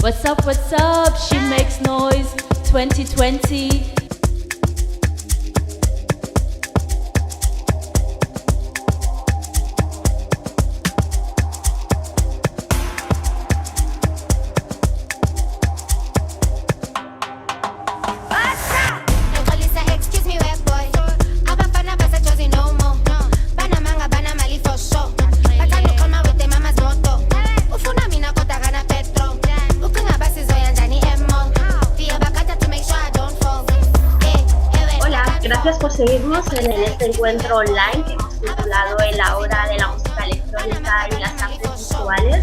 What's up? She makes noise. 2020. Gracias por seguirnos en este encuentro online que hemos titulado En la hora de la música electrónica y las artes visuales.